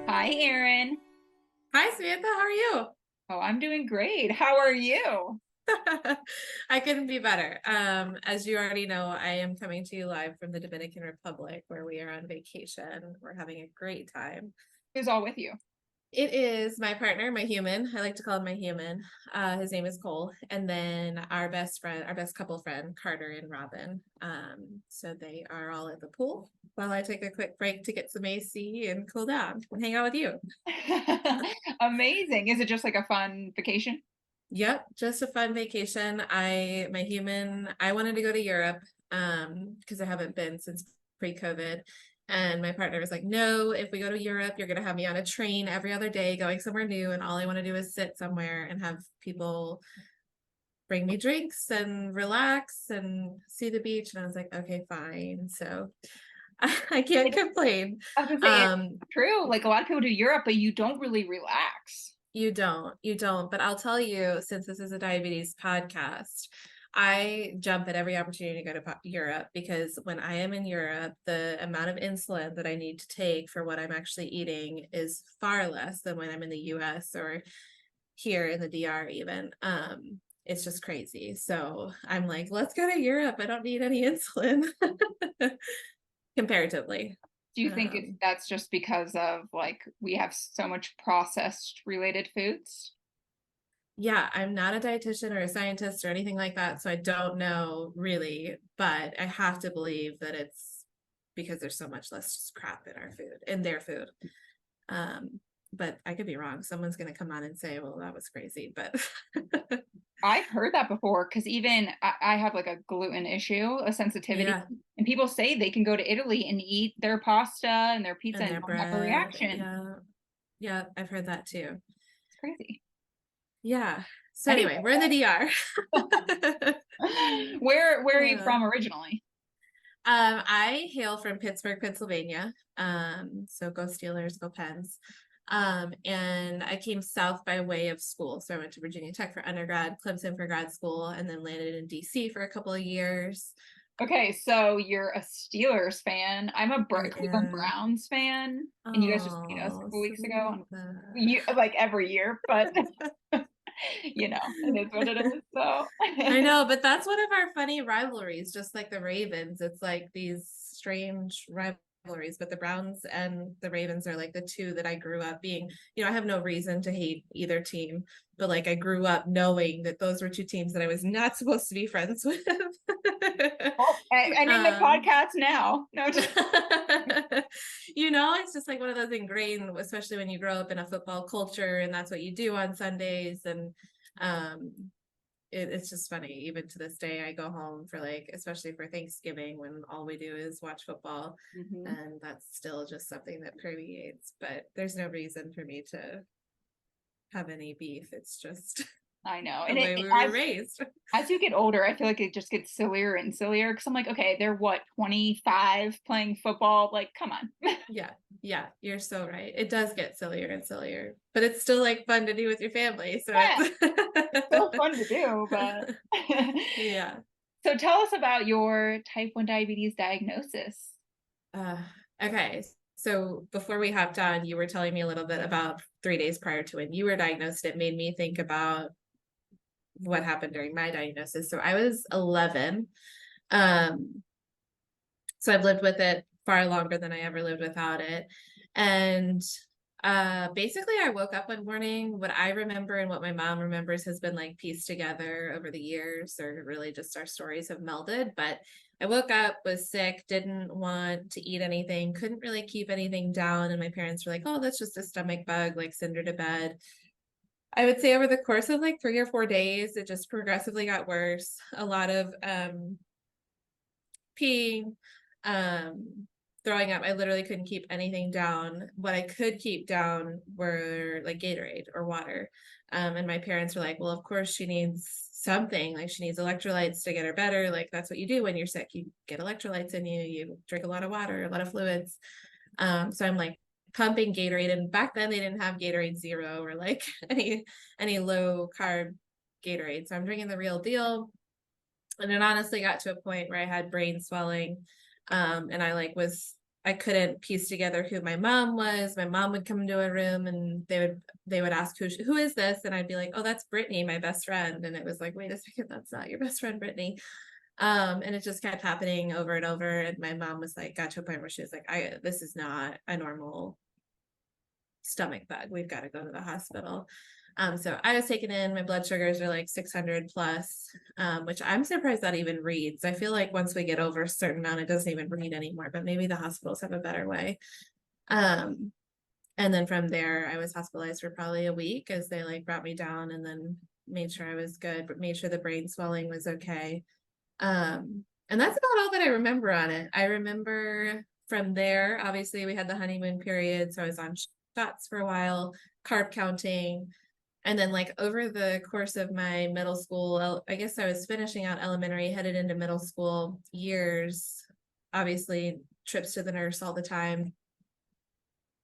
Hi, Erin. Hi, Samantha. How are you? Oh, I'm doing great. How are you? I couldn't be better. As you already know, I am coming to you live from the Dominican Republic where we are on vacation. We're having a great time. Who's all with you? It is my partner, my human. I like to call him my human. His name is Cole. And then our best friend, our best couple friend, Carter and Robin. So they are all at the pool while I take a quick break to get some AC and cool down and hang out with you. Amazing. Is it just like a fun vacation? Yep, just a fun vacation. I wanted to go to Europe because I haven't been since pre-COVID. And my partner was like, "No, if we go to Europe, you're gonna have me on a train every other day going somewhere new, and all I want to do is sit somewhere and have people bring me drinks and relax and see the beach." And I was like, "Okay, fine." So I can't It, complain. I was gonna say it's Um, true. Like a lot of people do Europe, but you don't really relax. you don't. But I'll tell you, since this is a diabetes podcast, I jump at every opportunity to go to Europe because when I am in Europe, the amount of insulin that I need to take for what I'm actually eating is far less than when I'm in the US or here in the DR even. It's just crazy. So I'm like, let's go to Europe. I don't need any insulin comparatively. Do you think Um, that's just because of like we have so much processed related foods? Yeah, I'm not a dietitian or a scientist or anything like that, so I don't know really, but I have to believe that it's because there's so much less crap in our food, in their food. Um, but I could be wrong. Someone's going to come on and say, "Well, that was crazy," but I've heard that before because even I have like a gluten issue, a sensitivity, yeah, and people say they can go to Italy and eat their pasta and their pizza and and their don't have a bread, reaction. yeah, yeah, I've heard that too. It's crazy. Yeah. So Anyway, anyway, we're in the DR. where are you Uh, from originally? I hail from Pittsburgh, Pennsylvania. So go Steelers, go Pens. And I came south by way of school. So I went to Virginia Tech for undergrad, Clemson for grad school, and then landed in DC for a couple of years. Okay, so you're a Steelers fan. I'm a I Cleveland am. Browns fan, and you guys just beat us a Oh, couple weeks ago. And Samantha. you like every year, but it is what it is. So I know, but that's one of our funny rivalries, just like the Ravens. It's like these strange rivalries, but the Browns and the Ravens are like the two that I grew up being, I have no reason to hate either team, but like I grew up knowing that those were two teams that I was not supposed to be friends with. well, and in the um, podcast now. No, just it's just like one of those ingrained, especially when you grow up in a football culture and that's what you do on Sundays. And um, it's just funny. Even to this day, I go home for like, especially for Thanksgiving when all we do is watch football. Mhm. And that's still just something that permeates. But there's no reason for me to have any beef. It's just I know. the And way we were raised. as you get older, I feel like it just gets sillier and sillier because I'm like, okay, they're what, 25 playing football? Like, come on. Yeah, yeah, you're so right. It does get sillier and sillier, but it's still like fun to do with your family. So Yeah, it's still fun to do, but it's yeah. so tell us about your type 1 diabetes diagnosis. Uh, okay. So before we hopped on, you were telling me a little bit about 3 days prior to when you were diagnosed. It made me think about what happened during my diagnosis. So I was 11. Um, so I've lived with it far longer than I ever lived without it. And basically I woke up one morning. What I remember and what my mom remembers has been like pieced together over the years, or really just our stories have melded. But I woke up, was sick, didn't want to eat anything, couldn't really keep anything down. And my parents were like, "Oh, that's just a stomach bug, like send her to bed." I would say over the course of like 3 or 4 days, it just progressively got worse. A lot of peeing, um, throwing up. I literally couldn't keep anything down. What I could keep down were like Gatorade or water. And my parents were like, well, of course she needs something. Like she needs electrolytes to get her better. Like that's what you do when you're sick. You get electrolytes in you, you drink a lot of water, a lot of fluids. So I'm like pumping Gatorade. And back then they didn't have Gatorade Zero or like any low carb Gatorade. So I'm drinking the real deal, and it honestly got to a point where I had brain swelling. And I like was I couldn't piece together who my mom was. My mom would come into a room and they would ask who is this? And I'd be like, oh, that's Brittany, my best friend. And it was like, wait a second, that's not your best friend, Brittany. And it just kept happening over and over. And my mom was like, got to a point where she was like, this is not a normal stomach bug. We've got to go to the hospital. So I was taken in, my blood sugars are like 600 plus, which I'm surprised that even reads. I feel like once we get over a certain amount, it doesn't even read anymore, but maybe the hospitals have a better way. And then from there, I was hospitalized for probably a week as they like brought me down and then made sure I was good, but made sure the brain swelling was okay. And that's about all that I remember on it. I remember from there, obviously we had the honeymoon period. So I was on shots for a while, carb counting. And then like over the course of my middle school, I guess I was finishing out elementary, headed into middle school years, obviously trips to the nurse all the time,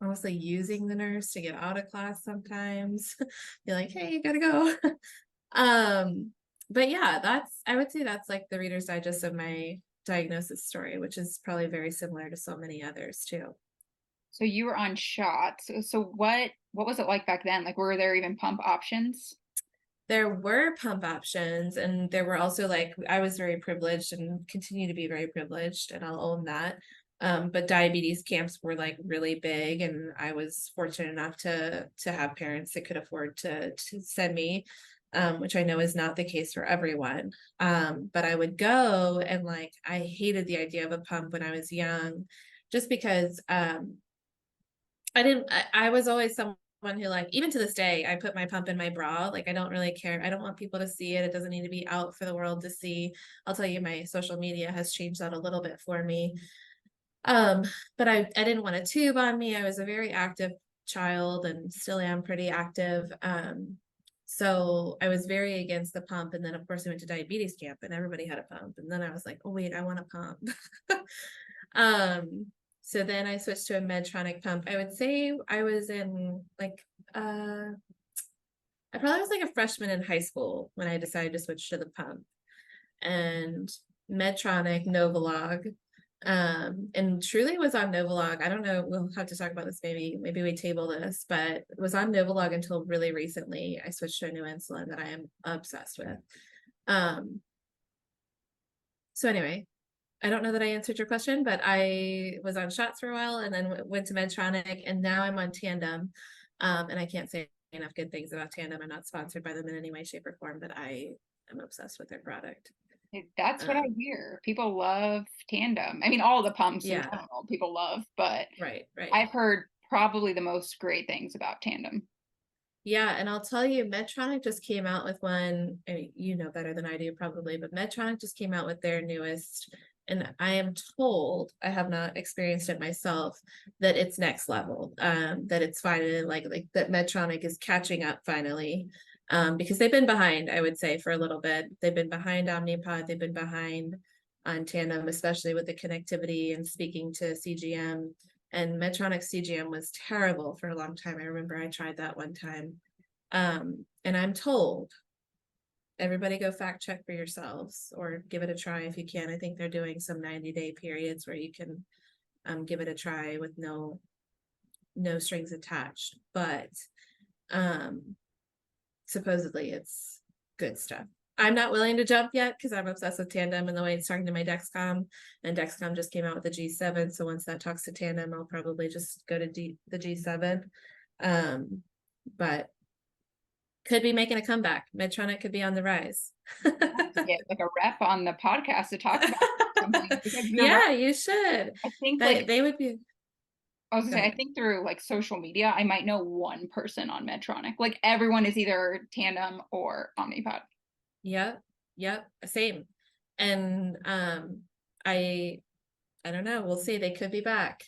honestly using the nurse to get out of class sometimes. Be like, hey, you gotta go. But yeah, I would say that's like the Reader's Digest of my diagnosis story, which is probably very similar to so many others too. So you were on shots. So what was it like back then? Like, were there even pump options? There were pump options, and there were also like I was very privileged and continue to be very privileged, and I'll own that. But diabetes camps were like really big, and I was fortunate enough to have parents that could afford to send me, which I know is not the case for everyone. But I would go, and like I hated the idea of a pump when I was young, just because I was always someone who like, even to this day, I put my pump in my bra. Like, I don't really care. I don't want people to see it. It doesn't need to be out for the world to see. I'll tell you, my social media has changed that a little bit for me. Um, but I didn't want a tube on me. I was a very active child and still am pretty active. So I was very against the pump. And then of course I went to diabetes camp and everybody had a pump. And then I was like, oh wait, I want a pump. So then I switched to a Medtronic pump. I would say I was in like I probably was like a freshman in high school when I decided to switch to the pump. And Medtronic Novolog, and truly was on Novolog. I don't know, we'll have to talk about this, maybe we table this, but it was on Novolog until really recently. I switched to a new insulin that I am obsessed with. So anyway, I don't know that I answered your question, but I was on shots for a while and then went to Medtronic, and now I'm on Tandem. And I can't say enough good things about Tandem. I'm not sponsored by them in any way, shape, or form, but I am obsessed with their product. That's what I hear. People love Tandem. I mean, all the pumps in Yeah, general, people love, but right. I've heard probably the most great things about Tandem. Yeah, and I'll tell you, Medtronic just came out with one, I mean, you know better than I do probably, but Medtronic just came out with their newest, and I am told, I have not experienced it myself, that it's next level, that it's finally like that Medtronic is catching up finally, because they've been behind, I would say, for a little bit. They've been behind Omnipod, they've been behind on Tandem, especially with the connectivity and speaking to CGM. And Medtronic CGM was terrible for a long time. I remember I tried that one time. And I'm told, everybody go fact check for yourselves or give it a try if you can. I think they're doing some 90-day periods where you can give it a try with no strings attached. But supposedly it's good stuff. I'm not willing to jump yet because I'm obsessed with Tandem and the way it's talking to my Dexcom, and Dexcom just came out with the G7. So once that talks to Tandem, I'll probably just go to the G7. But could be making a comeback. Medtronic could be on the rise. To get like a rep on the podcast to talk about something, because you're right. Yeah, you should. I think like They would be. I was Go gonna say, I ahead. think through like social media, I might know one person on Medtronic. Like everyone is either Tandem or Omnipod. Yep, same. And I don't know. We'll see. They could be back.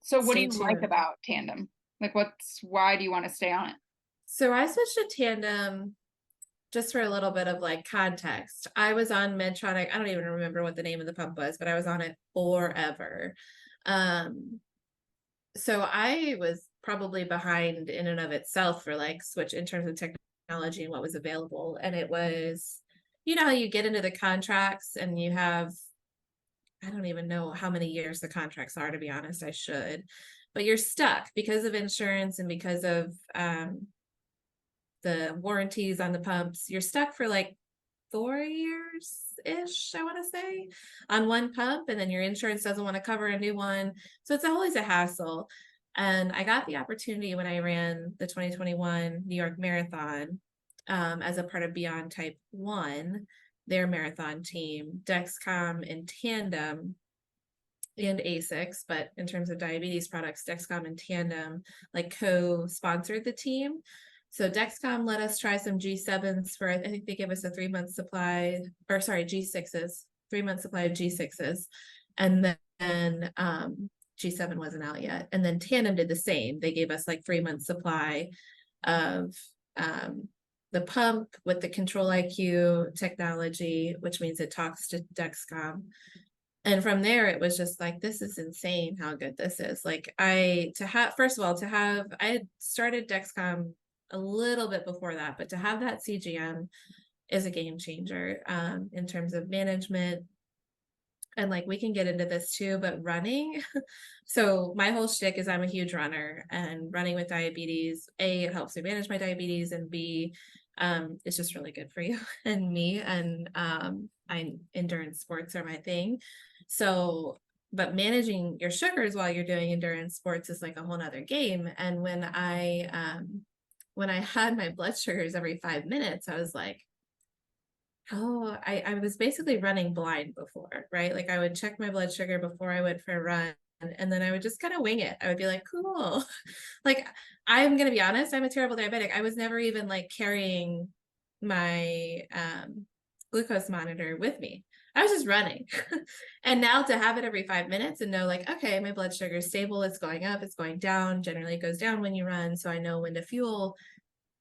So what do Stay you like tuned. about Tandem? Like why do you want to stay on it? So I switched to Tandem just for a little bit of like context. I was on Medtronic. I don't even remember what the name of the pump was, but I was on it forever. Um, so I was probably behind in and of itself for like switch in terms of technology and what was available. And it was, you know, how you get into the contracts and you have I don't even know how many years the contracts are, to be honest. I should, but you're stuck because of insurance and because of the warranties on the pumps. You're stuck for like 4 years ish, I want to say, on one pump, and then your insurance doesn't want to cover a new one. So it's always a hassle. And I got the opportunity when I ran the 2021 New York Marathon as a part of Beyond Type 1, their marathon team, Dexcom and Tandem and ASICs, but in terms of diabetes products, Dexcom and Tandem like co-sponsored the team. So Dexcom let us try some G7s for, I think they gave us a 3-month supply, or sorry, G6s, 3-month supply of G6s. And then G7 wasn't out yet. And then Tandem did the same. They gave us like 3-month supply of the pump with the Control IQ technology, which means it talks to Dexcom. And from there, it was just like, this is insane how good this is. Like first of all, I had started Dexcom a little bit before that, but to have that CGM is a game changer in terms of management. And like, we can get into this too, but running. So my whole shtick is I'm a huge runner, and running with diabetes, A, it helps me manage my diabetes, and B, it's just really good for you and me. And endurance sports are my thing. So, but managing your sugars while you're doing endurance sports is like a whole nother game. And when I had my blood sugars every 5 minutes, I was like, oh, I was basically running blind before, right? Like I would check my blood sugar before I went for a run, and then I would just kind of wing it. I would be like, cool. Like, I'm going to be honest, I'm a terrible diabetic. I was never even like carrying my glucose monitor with me. I was just running. And now to have it every 5 minutes and know like, okay, my blood sugar is stable, it's going up, it's going down. Generally it goes down when you run. So I know when to fuel.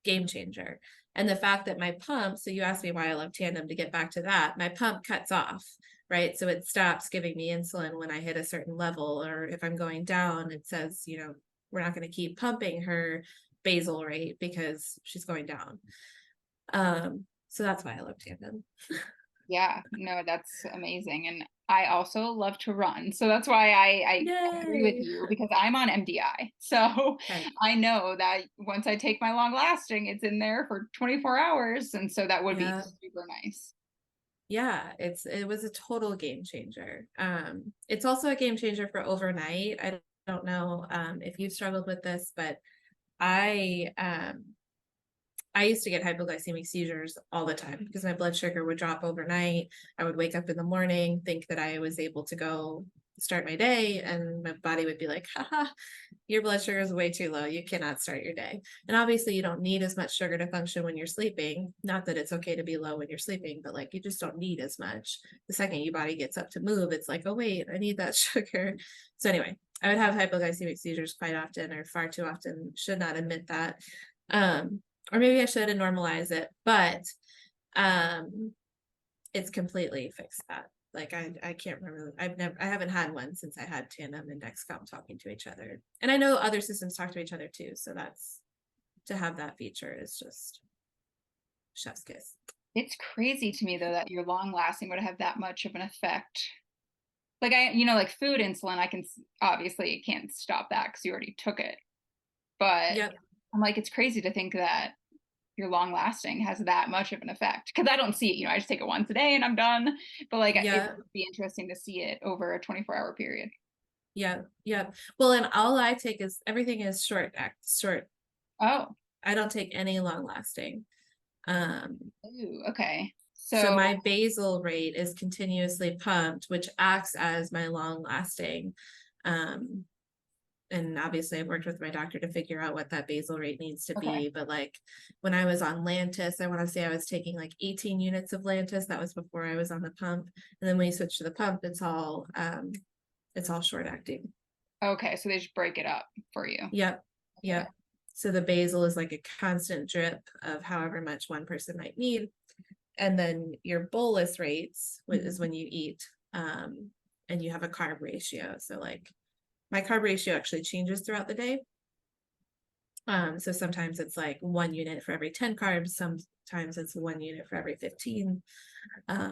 Game changer. And the fact that my pump, so you asked me why I love Tandem, to get back to that, my pump cuts off, right? So it stops giving me insulin when I hit a certain level, or if I'm going down, it says, we're not going to keep pumping her basal rate because she's going down. So that's why I love Tandem. Yeah, no, that's amazing. And I also love to run. So that's why I agree with Yay. you, because I'm on MDI. So Okay. I know that once I take my long lasting, it's in there for 24 hours. And so that would be Yeah. super nice. Yeah, it was a total game changer. It's also a game changer for overnight. I don't know if you've struggled with this, but I I used to get hypoglycemic seizures all the time because my blood sugar would drop overnight. I would wake up in the morning, think that I was able to go start my day, and my body would be like, haha, your blood sugar is way too low. You cannot start your day. And obviously, you don't need as much sugar to function when you're sleeping. Not that it's okay to be low when you're sleeping, but like, you just don't need as much. The second your body gets up to move, it's like, oh, wait, I need that sugar. So, anyway, I would have hypoglycemic seizures quite often, or far too often. Should not admit that. Or maybe I should and normalize it, but it's completely fixed that. Like I can't remember. I haven't had one since I had Tandem and Dexcom talking to each other. And I know other systems talk to each other too. So to have that feature is just chef's kiss. It's crazy to me though that your long lasting would have that much of an effect. Like like food insulin, I can obviously can't stop that because you already took it. But Yep. I'm like, it's crazy to think that your long lasting has that much of an effect, because I don't see it. I just take it once a day and I'm done. But like, it Yeah. would be interesting to see it over a 24-hour period. Yeah. Yeah. Well, and all I take is everything is short. Oh, I don't take any long lasting. ooh, okay. So So, my basal rate is continuously pumped, which acts as my long lasting. Um, and obviously I've worked with my doctor to figure out what that basal rate needs to okay. be. But like when I was on Lantus, I want to say I was taking like 18 units of Lantus. That was before I was on the pump. And then when you switch to the pump, it's all short acting. Okay. So they just break it up for you. Yep. Okay. Yep. So the basal is like a constant drip of however much one person might need. And then your bolus rates is when you eat, and you have a carb ratio. So like my carb ratio actually changes throughout the day. So sometimes it's like 1 unit for every 10 carbs. Sometimes it's 1 unit for every 15,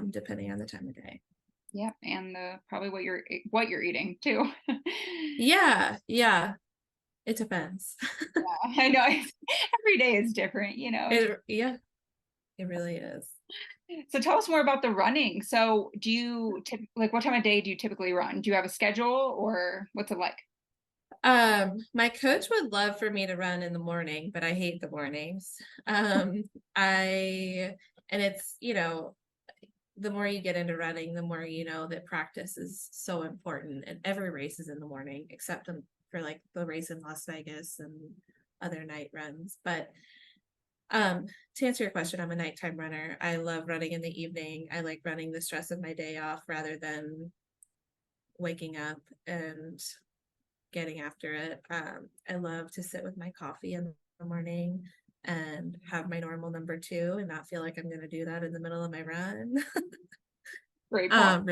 depending on the time of day. Yep, and the probably what you're eating too. Yeah, yeah, it depends. I know every day is different, you know. Yeah, it really is. So tell us more about the running. So do you like what time of day do you typically run? Do you have a schedule or what's it like? My coach would love for me to run in the morning, but I hate the mornings. Um, I and it's, the more you get into running, the more you know that practice is so important. And every race is in the morning, except for like the race in Las Vegas and other night runs. But to answer your question, I'm a nighttime runner. I love running in the evening. I like running the stress of my day off rather than waking up and getting after it. I love to sit with my coffee in the morning and have my normal number two and not feel like I'm going to do that in the middle of my run. Great point.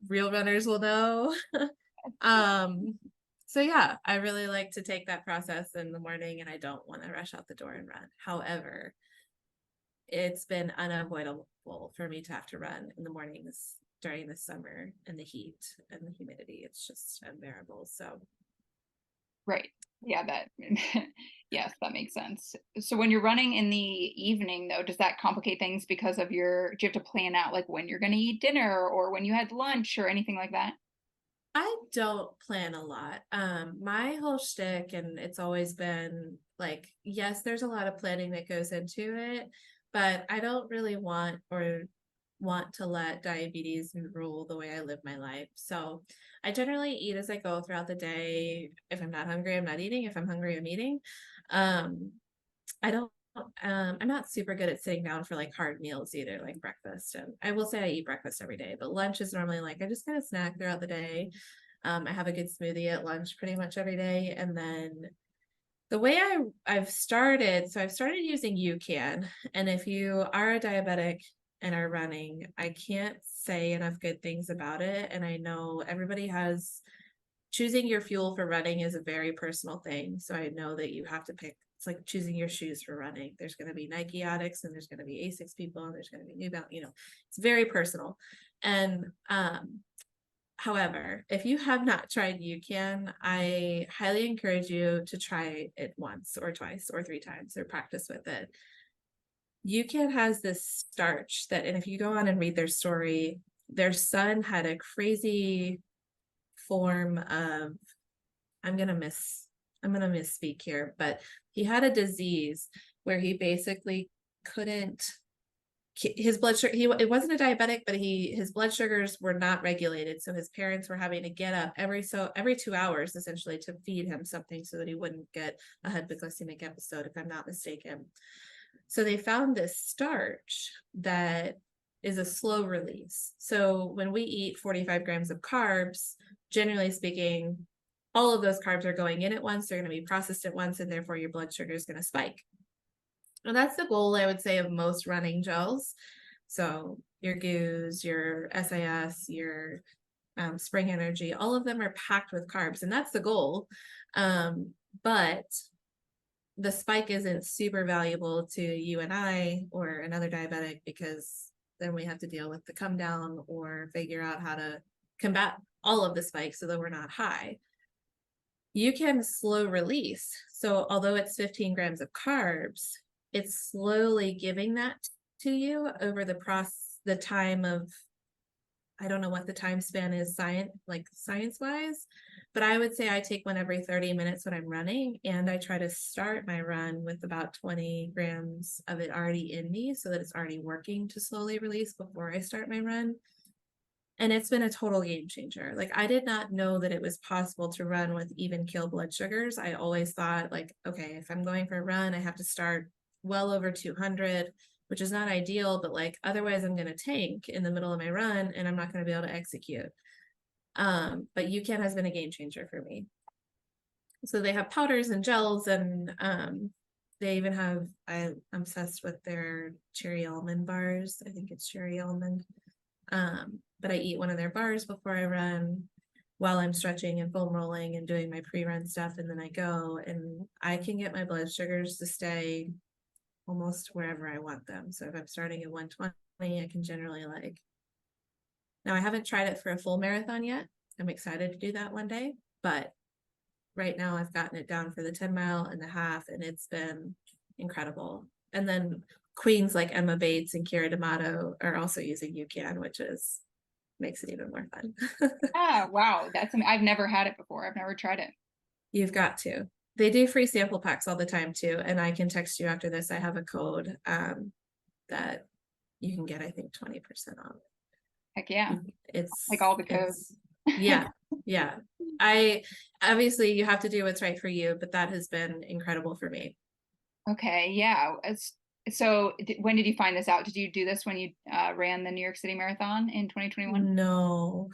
Real runners will know. um, so yeah, I really like to take that process in the morning, and I don't want to rush out the door and run. However, it's been unavoidable for me to have to run in the mornings during the summer and the heat and the humidity. It's just unbearable. So Right. Yeah, that yes, that makes sense. So when you're running in the evening though, does that complicate things because of do you have to plan out like when you're going to eat dinner or when you had lunch or anything like that? I don't plan a lot. My whole shtick, and it's always been like, yes, there's a lot of planning that goes into it, but I don't really want to let diabetes rule the way I live my life. So I generally eat as I go throughout the day. If I'm not hungry, I'm not eating. If I'm hungry, I'm eating. Um, I don't I'm not super good at sitting down for like hard meals either, like breakfast. And I will say I eat breakfast every day, but lunch is normally like I just kind of snack throughout the day. I have a good smoothie at lunch pretty much every day. And then the way I've started, so I've started using UCAN. And if you are a diabetic and are running, I can't say enough good things about it. And I know everybody has choosing your fuel for running is a very personal thing. So I know that you have to pick, it's like choosing your shoes for running. There's going to be Nike addicts and there's going to be Asics people and there's going to be New Balance, it's very personal. And however, if you have not tried UCAN, I highly encourage you to try it once or twice or three times or practice with it. UCAN has this starch that, and if you go on and read their story, their son had a crazy form of, I'm gonna misspeak here, but he had a disease where he basically couldn't his blood sugar, it wasn't a diabetic, but his blood sugars were not regulated, so his parents were having to get up every 2 hours essentially to feed him something so that he wouldn't get a hypoglycemic episode, if I'm not mistaken. So they found this starch that is a slow release. So when we eat 45 grams of carbs, generally speaking, all of those carbs are going in at once, they're going to be processed at once, and therefore your blood sugar is going to spike. And that's the goal, I would say, of most running gels. So your Goos, your SIS, your Spring Energy, all of them are packed with carbs, and that's the goal. But the spike isn't super valuable to you and I or another diabetic, because then we have to deal with the come down or figure out how to combat all of the spikes so that we're not high. UCAN slow release. So although it's 15 grams of carbs, it's slowly giving that to you over the time of, I don't know what the time span is science wise, but I would say I take one every 30 minutes when I'm running, and I try to start my run with about 20 grams of it already in me so that it's already working to slowly release before I start my run. And it's been a total game changer. Like, I did not know that it was possible to run with even kill blood sugars. I always thought, like, okay, if I'm going for a run, I have to start well over 200, which is not ideal, but like, otherwise I'm going to tank in the middle of my run and I'm not going to be able to execute. But UCAN has been a game changer for me. So they have powders and gels, and they even have, I'm obsessed with their cherry almond bars. I think it's cherry almond. But I eat one of their bars before I run while I'm stretching and foam rolling and doing my pre-run stuff, and then I go, and I can get my blood sugars to stay almost wherever I want them. So if I'm starting at 120, I can generally like Now I haven't tried it for a full marathon yet. I'm excited to do that one day, but right now I've gotten it down for the 10 mile and the half, and it's been incredible. And then queens like Emma Bates and Kira D'Amato are also using UCAN, which is makes it even more fun. Ah, wow. I've never had it before. I've never tried it. You've got to. They do free sample packs all the time too. And I can text you after this. I have a code that you can get, I think, 20% off. Heck yeah. Like all the codes. It's yeah, yeah. I obviously you have to do what's right for you, but that has been incredible for me. Okay, yeah. When did you find this out? Did you do this when you ran the New York City Marathon in 2021? No,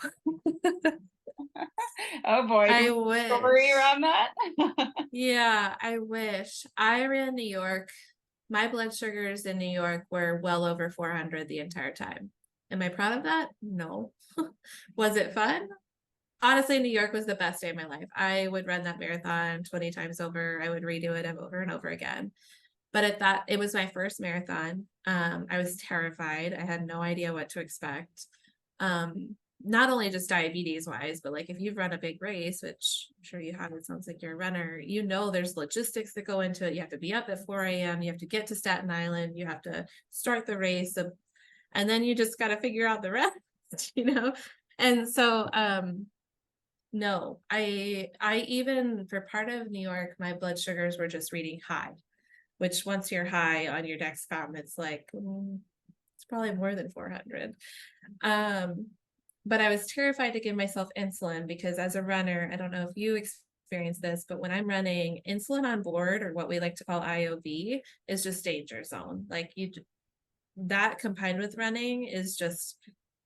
Oh boy, do I we have a story wish. around that? Yeah, I wish. I ran New York. My blood sugars in New York were well over 400 the entire time. Am I proud of that? No. Was it fun? Honestly, New York was the best day of my life. I would run that marathon 20 times over. I would redo it over and over again. But at that, it was my first marathon. I was terrified. I had no idea what to expect. Not only just diabetes wise, but like if you've run a big race, which I'm sure you have, it sounds like you're a runner, you know there's logistics that go into it. You have to be up at 4 a.m. You have to get to Staten Island. You have to start the race. And then you just got to figure out the rest, you know? And so no, I even for part of New York, my blood sugars were just reading high, which once you're high on your Dexcom, it's like it's probably more than 400. Um, but I was terrified to give myself insulin because as a runner, I don't know if you experience this, but when I'm running, insulin on board, or what we like to call IOV, is just danger zone. Like that combined with running is just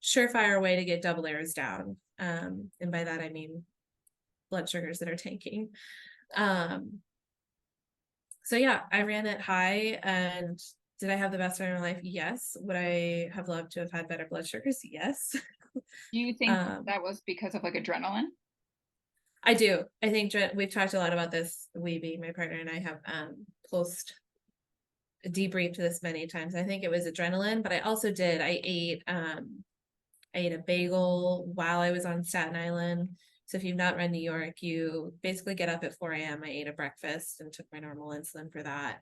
surefire way to get double A's down. And by that I mean blood sugars that are tanking. So yeah, I ran it high, and did I have the best time of my life? Yes. Would I have loved to have had better blood sugars? Yes. Do you think um, that was because of like adrenaline? I do. I think we've talked a lot about this. We being my partner and I have post debriefed this many times. I think it was adrenaline, but I also did. I ate a bagel while I was on Staten Island. So if you've not run New York, you basically get up at 4 a.m. I ate a breakfast and took my normal insulin for that.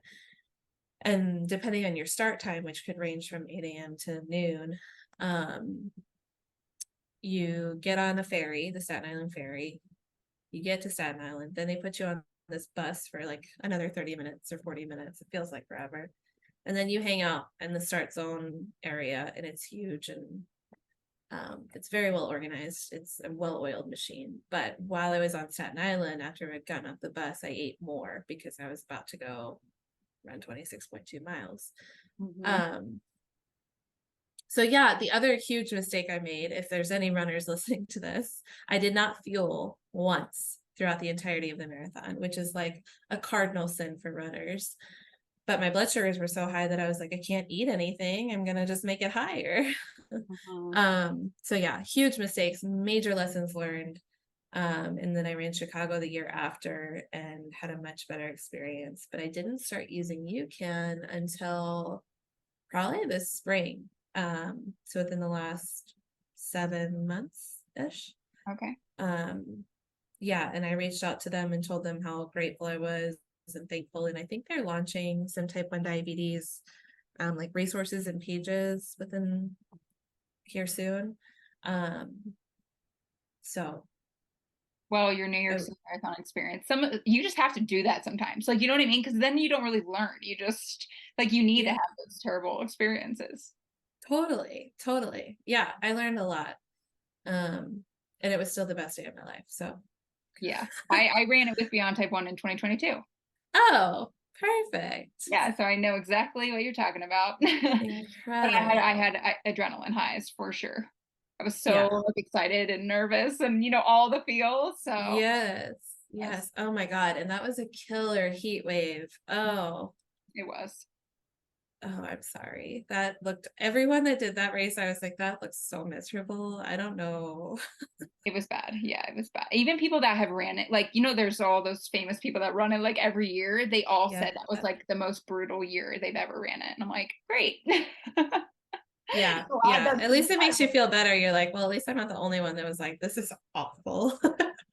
And depending on your start time, which could range from 8 a.m. to noon, you get on a ferry, the Staten Island ferry. You get to Staten Island, then they put you on this bus for like another 30 minutes or 40 minutes. It feels like forever. And then you hang out in the start zone area, and it's huge, and it's very well organized. It's a well-oiled machine. But while I was on Staten Island, after I'd gotten off the bus, I ate more because I was about to go run 26.2 miles. Mm-hmm. So yeah, the other huge mistake I made, if there's any runners listening to this, I did not fuel once throughout the entirety of the marathon, which is like a cardinal sin for runners. But my blood sugars were so high that I was like, I can't eat anything. I'm gonna just make it higher. Mm-hmm. So yeah, huge mistakes, major lessons learned. And then I ran Chicago the year after and had a much better experience. But I didn't start using UCAN until probably this spring. So within the last 7 months-ish. Okay. Yeah, and I reached out to them and told them how grateful I was and thankful. And I think they're launching some type 1 diabetes like resources and pages within here soon. So Well, your New York I, City Marathon experience, you just have to do that sometimes. Like, you know what I mean? Because then you don't really learn. You just like you need to yeah, have those terrible experiences. totally. Yeah, I learned a lot. And it was still the best day of my life. So Yeah. I ran it with Beyond Type 1 in 2022. oh, perfect. Yeah, so I know exactly what you're talking about. But I Incredible. had adrenaline highs for sure. I was so Yeah. like, excited and nervous and all the feels. So Yes. yes, Yes. Oh my God. And that was a killer heat wave. it was. Oh, I'm sorry. That looked, everyone that did that race, I was like, that looks so miserable. I don't know. It was bad. Yeah, it was bad. Even people that have ran it, like, there's all those famous people that run it like every year. They all Yeah. said that was like the most brutal year they've ever ran it. And I'm like, great. Yeah, So add yeah. that At to the least it makes you pile. feel better. You're like, well, at least I'm not the only one that was like, this is awful.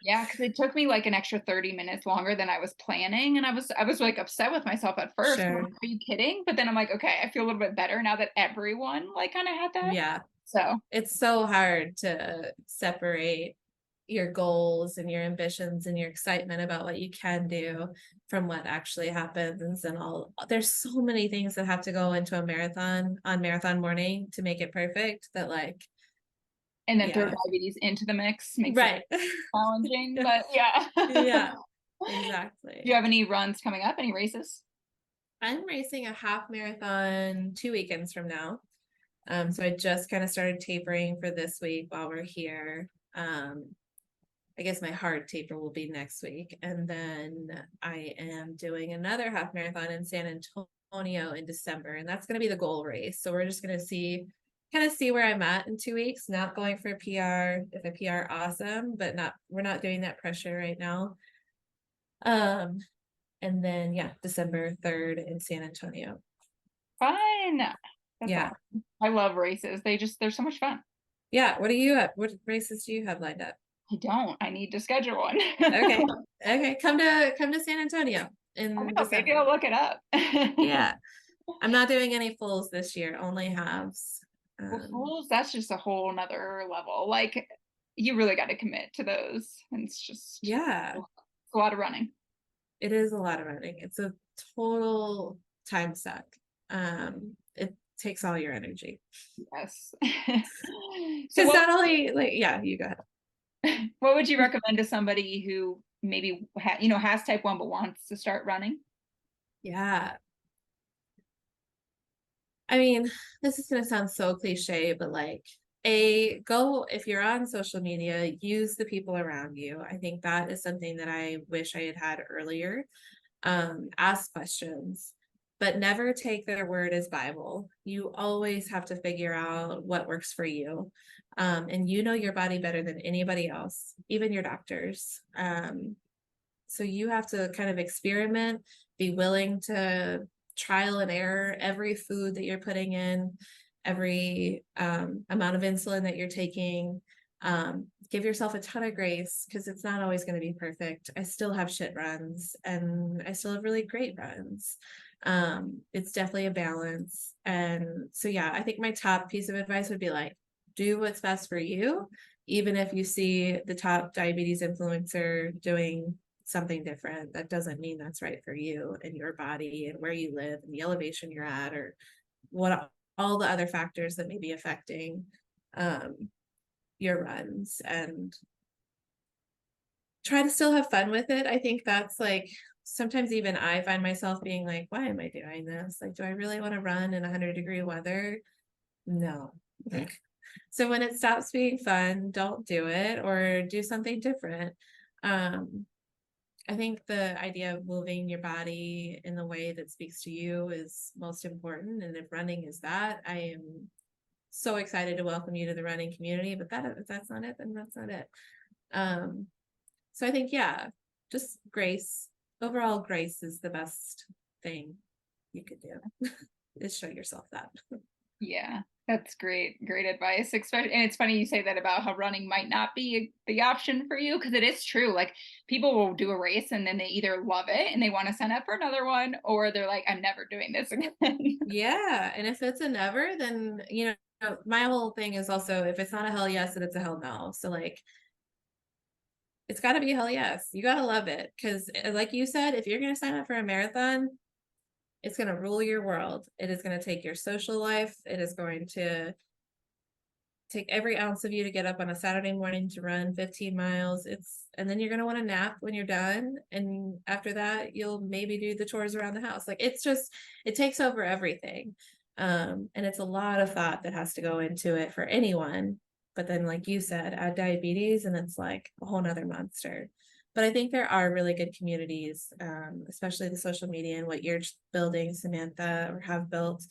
Yeah, because it took me like an extra 30 minutes longer than I was planning. And I was like upset with myself at first. I'm like, Sure. are you kidding? But then I'm like, okay, I feel a little bit better now that everyone like kind of had that. Yeah. So It's so hard to separate your goals and your ambitions and your excitement about what you can do from what actually happens. And all, there's so many things that have to go into a marathon on marathon morning to make it perfect that, like, and then throw yeah. diabetes into the mix makes it Right. challenging. But yeah. Yeah, Do you exactly. have any runs coming up? Any races? I'm racing a half marathon 2 weekends from now. So I just kind of started tapering for this week while we're here. I guess my hard taper will be next week. And then I am doing another half marathon in San Antonio in December. And that's going to be the goal race. So we're just going to kind of see where I'm at in 2 weeks, not going for a PR. If a PR, awesome, but we're not doing that pressure right now. Um, and then yeah, December 3rd in San Antonio. Fun. That's Yeah. awesome. I love races. They're so much fun. Yeah. What do you have? What races do you have lined up? I don't. I need to schedule one. Okay. Okay. Come to San Antonio I in know, maybe December. I'll look it up. Yeah. I'm not doing any fulls this year, only halves. Well, Um, fools, that's just a whole nother level. Like you really got to commit to those. And it's just yeah, a lot of running. it is a lot of running. It's a total time suck. It takes all your energy. Yes. So Because not only like, yeah, you go ahead. what would you recommend to somebody who maybe has type 1 but wants to start running? Yeah. I mean, this is gonna sound so cliche, but like, go if you're on social media, use the people around you. I think that is something that I wish I had had earlier. Ask questions, but never take their word as Bible. You always have to figure out what works for you. And you know your body better than anybody else, even your doctors. So you have to kind of experiment, be willing to trial and error every food that you're putting in, every amount of insulin that you're taking. Give yourself a ton of grace because it's not always going to be perfect. I still have shit runs and I still have really great runs. It's definitely a balance. And so, yeah, I think my top piece of advice would be like, do what's best for you, even if you see the top diabetes influencer doing something different. That doesn't mean that's right for you and your body and where you live and the elevation you're at or what all the other factors that may be affecting um, your runs, and try to still have fun with it. I think that's like sometimes even I find myself being like, why am I doing this? Like, do I really want to run in 100-degree weather? No. So when it stops being fun, don't do it or do something different. Um, I think the idea of moving your body in the way that speaks to you is most important. And if running is that, I am so excited to welcome you to the running community. But if that's not it, then that's not it. Um, so I think, yeah, just grace. Overall, grace is the best thing you could do. Is show yourself that. Yeah, that's great. Great advice. Especially, and it's funny you say that about how running might not be the option for you because it is true. Like people will do a race and then they either love it and they want to sign up for another one, or they're like, I'm never doing this again. Yeah. And if it's a never, then, my whole thing is also if it's not a hell yes, then it's a hell no. So, like, it's got to be a hell yes. You got to love it. Because, like you said, if you're going to sign up for a marathon, it's going to rule your world. It is going to take your social life. It is going to take every ounce of you to get up on a Saturday morning to run 15 miles. And then you're going to want to nap when you're done. And after that, you'll maybe do the chores around the house. Like it takes over everything. And it's a lot of thought that has to go into it for anyone. But then, like you said, add diabetes and it's like a whole nother monster. But I think there are really good communities, especially the social media and what you're building, Samantha, or have built,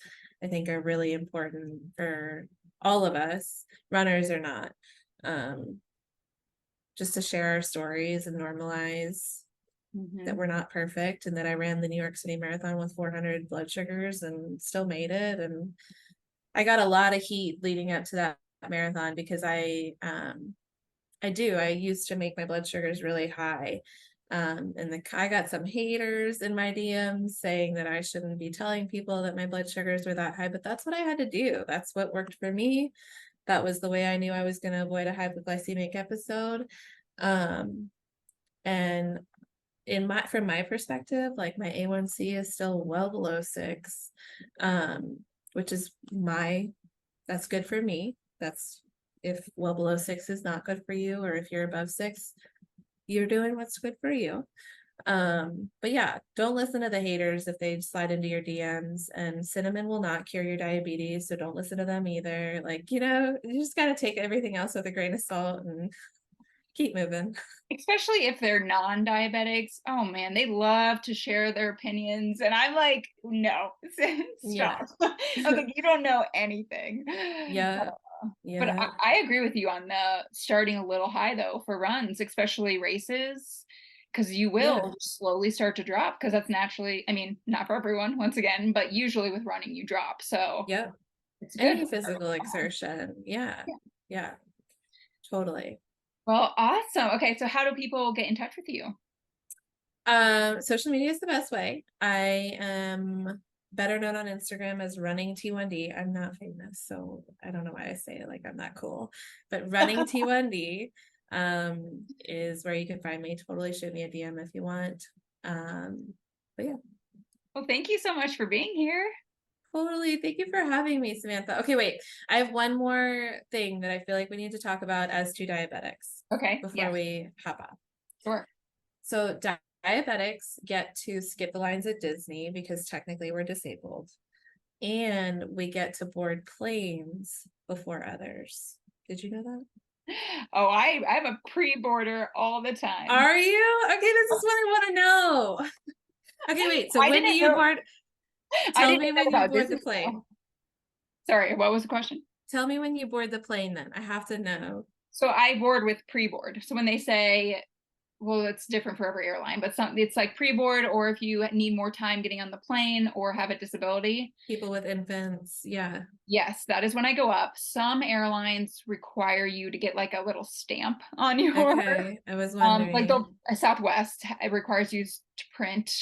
I think are really important for all of us, runners or not, um, just to share our stories and normalize that Mhm. we're not perfect and that I ran the New York City Marathon with 400 blood sugars and still made it. And I got a lot of heat leading up to that marathon because I used to make my blood sugars really high. And I got some haters in my DMs saying that I shouldn't be telling people that my blood sugars were that high, but that's what I had to do. That's what worked for me. That was the way I knew I was going to avoid a hypoglycemic episode. Um, and from my perspective, like my A1C is still well below 6, which is that's good for me. That's if well below 6 is not good for you, or if you're above 6, you're doing what's good for you. But yeah, don't listen to the haters if they slide into your DMs, and cinnamon will not cure your diabetes, so don't listen to them either. Like, you just got to take everything else with a grain of salt and keep moving. Especially if they're non-diabetics. Oh man, they love to share their opinions. And I'm like, no, Yeah. stop. I was like, you don't know anything. Yeah. But Yeah. I agree with you on the starting a little high though for runs, especially races, because you Yeah. will slowly start to drop because that's naturally, I mean, not for everyone, once again, but usually with running you drop. So Yep. it's good. Any physical exertion. Yeah. Yeah. Totally. Well, awesome. Okay, so how do people get in touch with you? Social media is the best way. I am better known on Instagram as running T1D. I'm not famous, so I don't know why I say it like I'm that cool. But running T1D is where you can find me. Totally shoot me a DM if you want. But yeah. Well, thank you so much for being here. Totally. Thank you for having me, Samantha. Okay, wait. I have one more thing that I feel like we need to talk about as two diabetics Okay, before yes, we hop off. sure. So diabetics get to skip the lines at Disney because technically we're disabled, and we get to board planes before others. Did you know that? Oh, I'm a pre-boarder all the time. Are you? Okay, this is what I want to know. Okay, wait. So I when do didn't you know board? I Tell didn't me know when you about board the Disney plane. though. Sorry, what was the question? Tell me when you board the plane then. I have to know. So I board with pre-board. So when they say, well, it's different for every airline, but it's like pre-board, or if you need more time getting on the plane or have a disability. People with infants. Yeah. Yes, that is when I go up. Some airlines require you to get like a little stamp on your, Okay. I was like wondering. Southwest, it requires you to print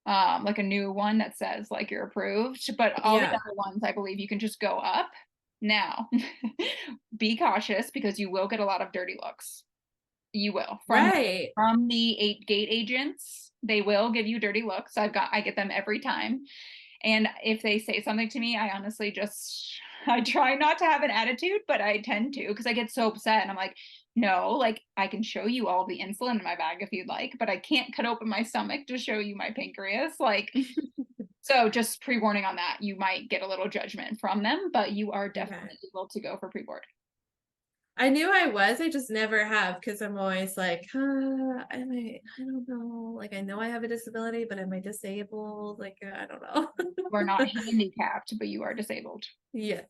like a new one that says like you're approved, but all the Yeah. other ones I believe you can just go up. Now be cautious because you will get a lot of dirty looks. You will Right. from the gate agents. They will give you dirty looks. I get them every time. And if they say something to me, I honestly just I try not to have an attitude, but I tend to because I get so upset and I'm like, no, like I can show you all the insulin in my bag if you'd like, but I can't cut open my stomach to show you my pancreas. Like, so just pre-warning on that. You might get a little judgment from them, but you are Okay. definitely able to go for pre-board. I knew I was, I just never have because I'm always like, I don't know. Like, I know I have a disability, but am I disabled? Like, I don't know. You are not handicapped, but you are disabled. Yes,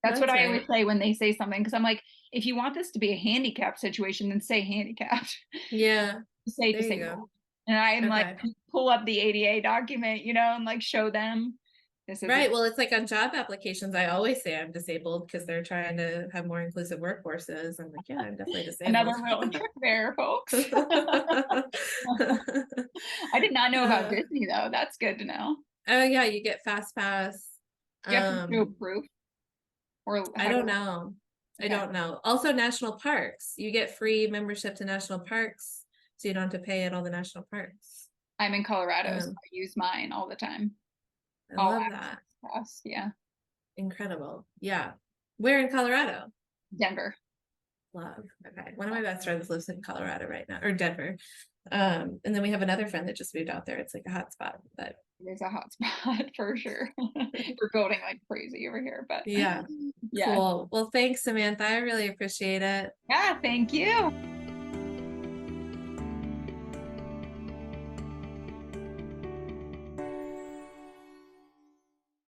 That's what that's I always right. say when they say something, because I'm like, if you want this to be a handicap situation, then say handicapped. Yeah, Say there you go. disabled. And I'm like, Okay. pull up the ADA document, and like show them this is a Right. Well, it's like on job applications, I always say I'm disabled because they're trying to have more inclusive workforces. I'm like, yeah, I'm definitely another disabled. little trick there, folks. I did not know about Uh, Disney though. That's good to know. oh yeah, you get fast pass. Do you have to show Um, proof or I how do don't know. I okay. don't know. Also, national parks. You get free membership to national parks, so you don't have to pay at all the national parks. I'm in Colorado, so Um, I use mine all the time. I All love access that. pass, yeah. Incredible. Yeah. Where in Colorado? Denver. Love. Okay. One of my best friends lives in Colorado right now, or Denver. And then we have another friend that just moved out there. It's like a hot spot, but There's a hot spot for sure. We're building like crazy over here, but yeah. yeah. Cool. Well, thanks, Samantha. I really appreciate it. Yeah, thank you.